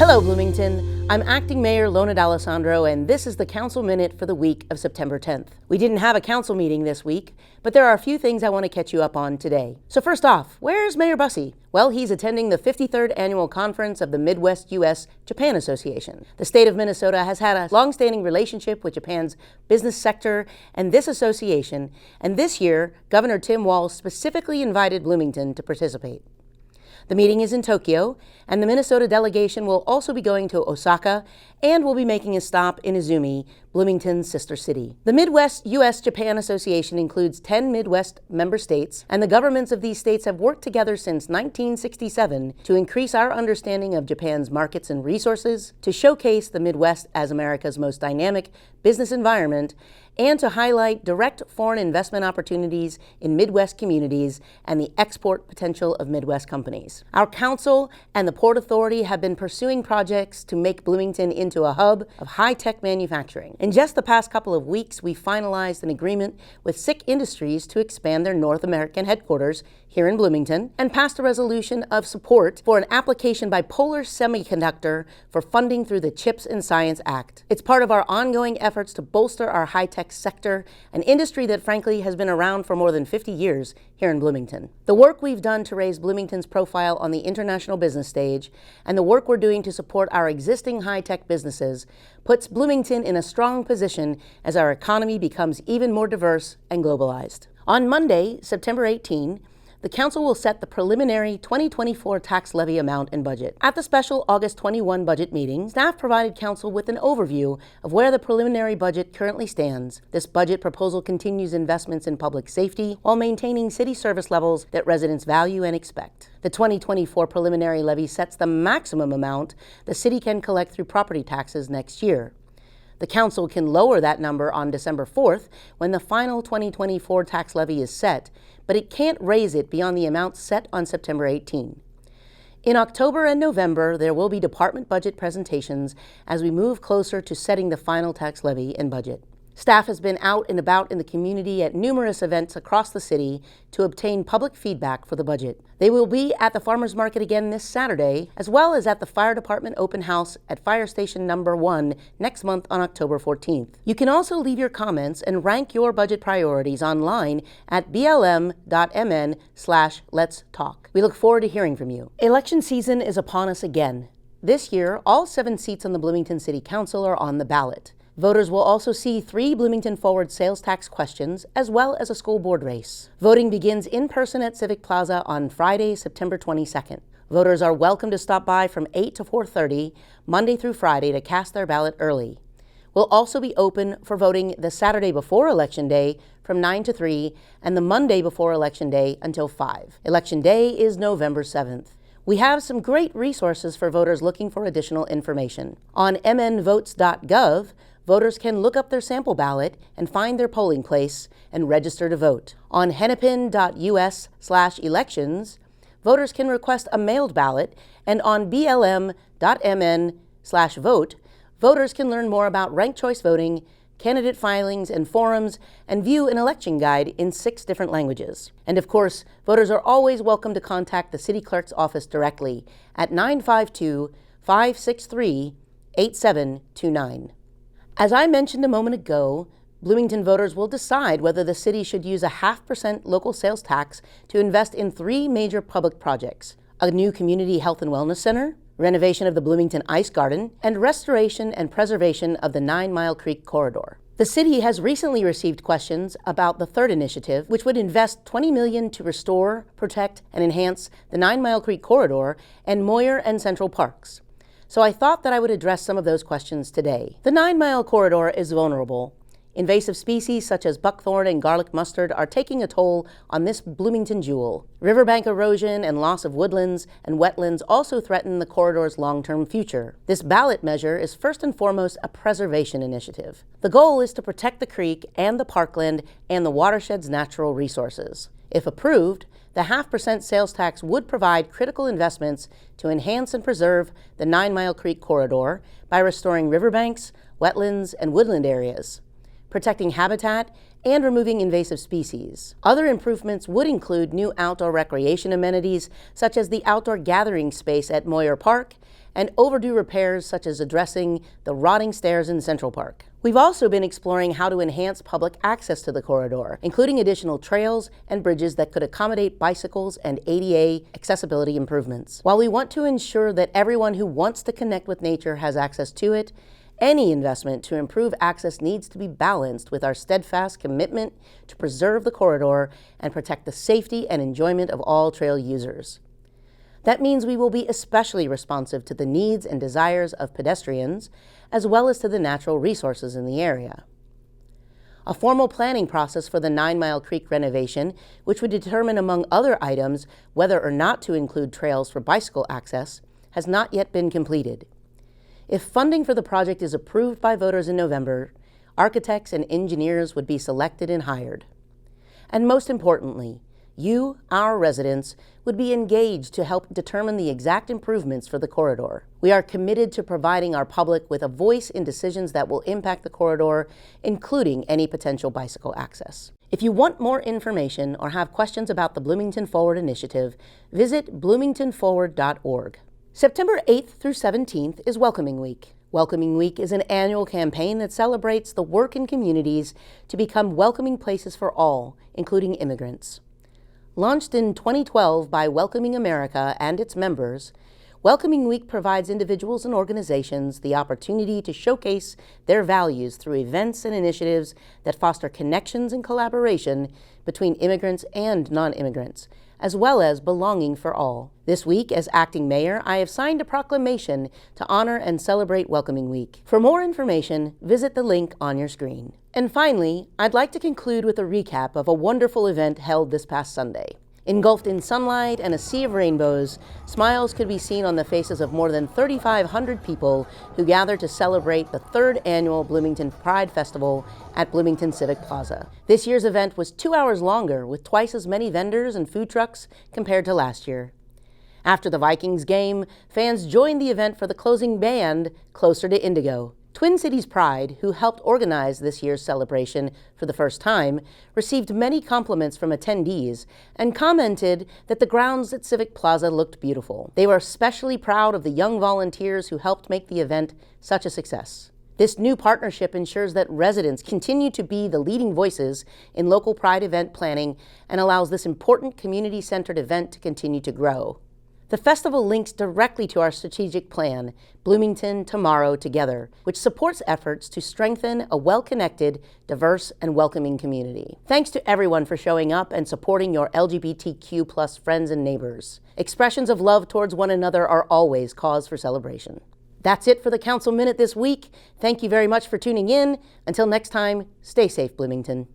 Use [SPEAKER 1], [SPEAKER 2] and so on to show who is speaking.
[SPEAKER 1] Hello, Bloomington. I'm Acting Mayor Lona Dallessandro, and this is the Council Minute for the week of September 10th. We didn't have a council meeting this week, but there are a few things I want to catch you up on today. So first off, where's Mayor Busse? Well, he's attending the 53rd Annual Conference of the Midwest U.S.-Japan Association. The state of Minnesota has had a long-standing relationship with Japan's business sector and this association, and this year, Governor Tim Busse specifically invited Bloomington to participate. The meeting is in Tokyo, and the Minnesota delegation will also be going to Osaka and will be making a stop in Izumi, Bloomington's sister city. The Midwest U.S.-Japan Association includes 10 Midwest member states, and the governments of these states have worked together since 1967 to increase our understanding of Japan's markets and resources, to showcase the Midwest as America's most dynamic business environment, and to highlight direct foreign investment opportunities in Midwest communities and the export potential of Midwest companies. Our council and the Port Authority have been pursuing projects to make Bloomington into a hub of high-tech manufacturing. In just the past couple of weeks, we finalized an agreement with SICK Industries to expand their North American headquarters here in Bloomington, and passed a resolution of support for an application by Polar Semiconductor for funding through the CHIPS and Science Act. It's part of our ongoing efforts to bolster our high-tech sector, an industry that frankly has been around for more than 50 years here in Bloomington. The work we've done to raise Bloomington's profile on the international business stage, and the work we're doing to support our existing high-tech businesses, puts Bloomington in a strong position as our economy becomes even more diverse and globalized. On Monday, September 18, the Council will set the preliminary 2024 tax levy amount and budget. At the special August 21 budget meeting, staff provided Council with an overview of where the preliminary budget currently stands. This budget proposal continues investments in public safety while maintaining city service levels that residents value and expect. The 2024 preliminary levy sets the maximum amount the city can collect through property taxes next year. The Council can lower that number on December 4th when the final 2024 tax levy is set, but it can't raise it beyond the amount set on September 18. In October and November, there will be department budget presentations as we move closer to setting the final tax levy and budget. Staff has been out and about in the community at numerous events across the city to obtain public feedback for the budget. They will be at the Farmers Market again this Saturday, as well as at the Fire Department Open House at Fire Station Number 1 next month on October 14th. You can also leave your comments and rank your budget priorities online at blm.mn/Let's Talk. We look forward to hearing from you. Election season is upon us again. This year, all 7 seats on the Bloomington City Council are on the ballot. Voters will also see 3 Bloomington Forward sales tax questions, as well as a school board race. Voting begins in person at Civic Plaza on Friday, September 22nd. Voters are welcome to stop by from 8 to 4:30, Monday through Friday, to cast their ballot early. We'll also be open for voting the Saturday before Election Day from 9 to 3, and the Monday before Election Day until 5. Election Day is November 7th. We have some great resources for voters looking for additional information. On mnvotes.gov, voters can look up their sample ballot and find their polling place and register to vote. On hennepin.us/elections, voters can request a mailed ballot, and on blm.mn/vote, voters can learn more about ranked choice voting, candidate filings and forums, and view an election guide in 6 different languages. And of course, voters are always welcome to contact the City Clerk's office directly at 952-563-8729. As I mentioned a moment ago, Bloomington voters will decide whether the city should use a 0.5% local sales tax to invest in 3 major public projects: a new community health and wellness center, renovation of the Bloomington Ice Garden, and restoration and preservation of the 9 Mile Creek corridor. The city has recently received questions about the third initiative, which would invest $20 million to restore, protect, and enhance the 9 Mile Creek corridor and Moyer and Central Parks. So I thought that I would address some of those questions today. The 9 Mile corridor is vulnerable. Invasive species such as buckthorn and garlic mustard are taking a toll on this Bloomington jewel. Riverbank erosion and loss of woodlands and wetlands also threaten the corridor's long-term future. This ballot measure is first and foremost a preservation initiative. The goal is to protect the creek and the parkland and the watershed's natural resources. If approved, the 0.5% sales tax would provide critical investments to enhance and preserve the 9 Mile Creek corridor by restoring riverbanks, wetlands, and woodland areas, protecting habitat, and removing invasive species. Other improvements would include new outdoor recreation amenities, such as the outdoor gathering space at Moyer Park, and overdue repairs such as addressing the rotting stairs in Central Park. We've also been exploring how to enhance public access to the corridor, including additional trails and bridges that could accommodate bicycles and ADA accessibility improvements. While we want to ensure that everyone who wants to connect with nature has access to it, any investment to improve access needs to be balanced with our steadfast commitment to preserve the corridor and protect the safety and enjoyment of all trail users. That means we will be especially responsive to the needs and desires of pedestrians, as well as to the natural resources in the area. A formal planning process for the 9 Mile Creek renovation, which would determine, among other items, whether or not to include trails for bicycle access, has not yet been completed. If funding for the project is approved by voters in November, architects and engineers would be selected and hired. And most importantly, you, our residents, would be engaged to help determine the exact improvements for the corridor. We are committed to providing our public with a voice in decisions that will impact the corridor, including any potential bicycle access. If you want more information or have questions about the Bloomington Forward initiative, visit bloomingtonforward.org. September 8th through 17th is Welcoming Week. Welcoming Week is an annual campaign that celebrates the work in communities to become welcoming places for all, including immigrants. Launched in 2012 by Welcoming America and its members, Welcoming Week provides individuals and organizations the opportunity to showcase their values through events and initiatives that foster connections and collaboration between immigrants and non-immigrants, as well as belonging for all. This week, as acting mayor, I have signed a proclamation to honor and celebrate Welcoming Week. For more information, visit the link on your screen. And finally, I'd like to conclude with a recap of a wonderful event held this past Sunday. Engulfed in sunlight and a sea of rainbows, smiles could be seen on the faces of more than 3,500 people who gathered to celebrate the 3rd annual Bloomington Pride Festival at Bloomington Civic Plaza. This year's event was 2 hours longer, with twice as many vendors and food trucks compared to last year. After the Vikings game, fans joined the event for the closing band, Closer to Indigo. Twin Cities Pride, who helped organize this year's celebration for the first time, received many compliments from attendees and commented that the grounds at Civic Plaza looked beautiful. They were especially proud of the young volunteers who helped make the event such a success. This new partnership ensures that residents continue to be the leading voices in local Pride event planning and allows this important community-centered event to continue to grow. The festival links directly to our strategic plan, Bloomington Tomorrow Together, which supports efforts to strengthen a well-connected, diverse, and welcoming community. Thanks to everyone for showing up and supporting your LGBTQ+ friends and neighbors. Expressions of love towards one another are always cause for celebration. That's it for the Council Minute this week. Thank you very much for tuning in. Until next time, stay safe, Bloomington.